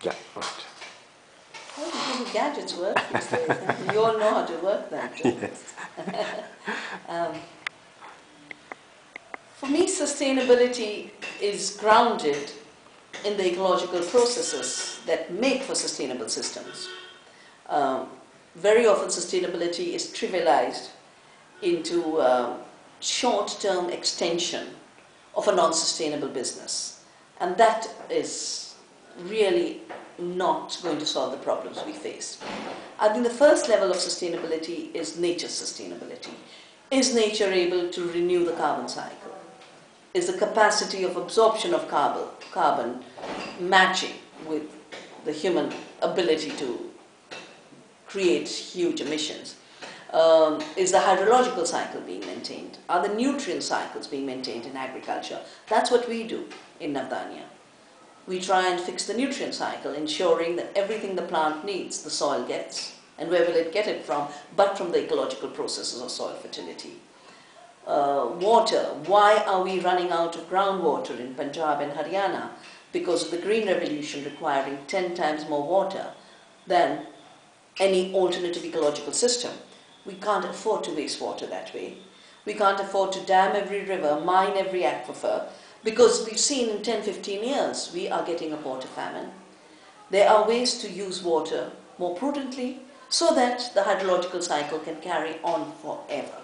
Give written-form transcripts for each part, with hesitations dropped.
Yeah, right. How do gadgets work these days? You all know how to work them. Yes. For me, sustainability is grounded in the ecological processes that make for sustainable systems. Um, very often sustainability is trivialized into short-term extension of a non-sustainable business. And that is really not going to solve the problems we face. I think the first level of sustainability is nature's sustainability. Is nature able to renew the carbon cycle? Is the capacity of absorption of carbon matching with the human ability to create huge emissions? Is the hydrological cycle being maintained? Are the nutrient cycles being maintained in agriculture? That's what we do in Navdanya. We try and fix the nutrient cycle, ensuring that everything the plant needs, the soil gets. And where will it get it from? But from the ecological processes of soil fertility. Water. Why are we running out of groundwater in Punjab and Haryana? Because of the Green Revolution requiring 10 times more water than any alternative ecological system. We can't afford to waste water that way. We can't afford to dam every river, mine every aquifer, because we've seen in 10-15 years we are getting a water famine. There are ways to use water more prudently so that the hydrological cycle can carry on forever.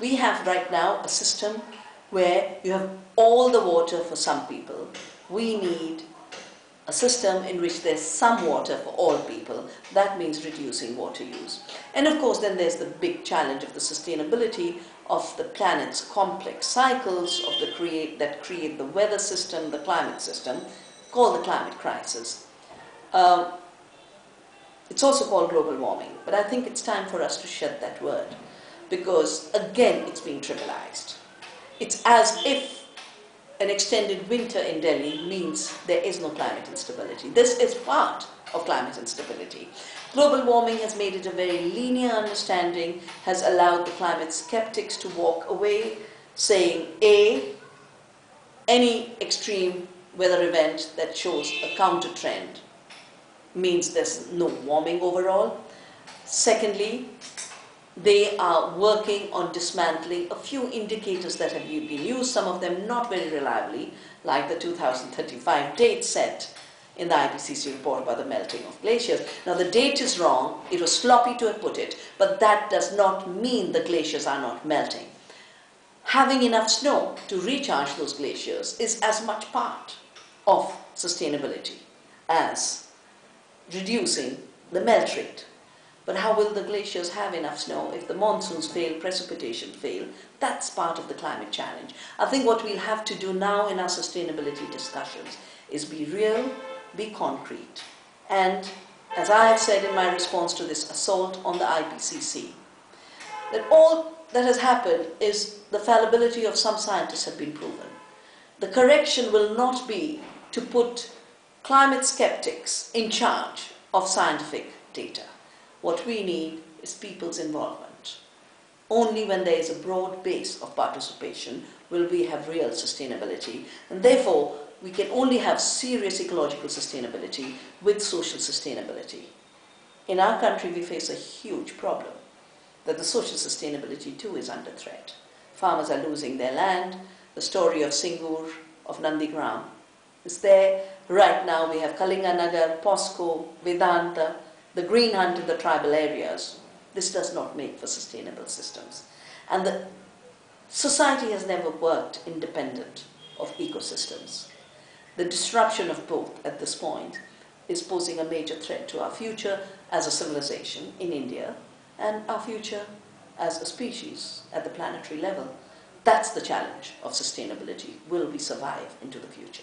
We have right now a system where you have all the water for some people. We need a system in which there's some water for all people. That means reducing water use. And of course then there's the big challenge of the sustainability of the planet's complex cycles of that create the weather system, the climate system, called the climate crisis. It's also called global warming, but I think it's time for us to shed that word, because again it's being trivialized. It's as if an extended winter in Delhi means there is no climate instability. This is part of climate instability. Global warming has made it a very linear understanding, has allowed the climate skeptics to walk away saying, A, any extreme weather event that shows a counter trend means there's no warming overall. Secondly, they are working on dismantling a few indicators that have been used, some of them not very reliably, like the 2035 date set in the IPCC report about the melting of glaciers. Now the date is wrong, it was sloppy to have put it, but that does not mean the glaciers are not melting. Having enough snow to recharge those glaciers is as much part of sustainability as reducing the melt rate. But how will the glaciers have enough snow if the monsoons fail, precipitation fail? That's part of the climate challenge. I think what we'll have to do now in our sustainability discussions is be real, be concrete. And as I have said in my response to this assault on the IPCC, that all that has happened is the fallibility of some scientists have been proven. The correction will not be to put climate skeptics in charge of scientific data. What we need is people's involvement. Only when there is a broad base of participation will we have real sustainability, and therefore we can only have serious ecological sustainability with social sustainability. In our country we face a huge problem, that the social sustainability too is under threat. Farmers are losing their land. The story of Singur, of Nandigram is there. Right now we have Kalinganagar, POSCO, Vedanta, the green hunt in the tribal areas. This does not make for sustainable systems. And the society has never worked independent of ecosystems. The disruption of both at this point is posing a major threat to our future as a civilization in India and our future as a species at the planetary level. That's the challenge of sustainability. Will we survive into the future?